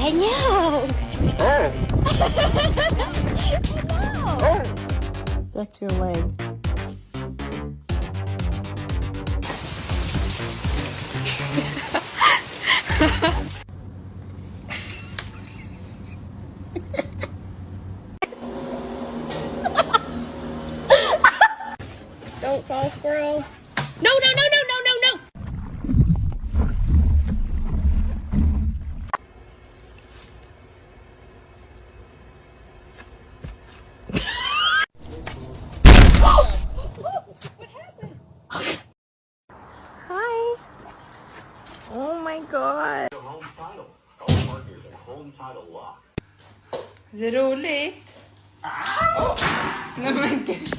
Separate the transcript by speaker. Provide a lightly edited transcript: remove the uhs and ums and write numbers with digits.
Speaker 1: I know. I know.
Speaker 2: That's your leg. Don't fall, squirrel. No, no, no, no, no, no, no. Hi. Oh my god. Är det roligt? Nej men gud.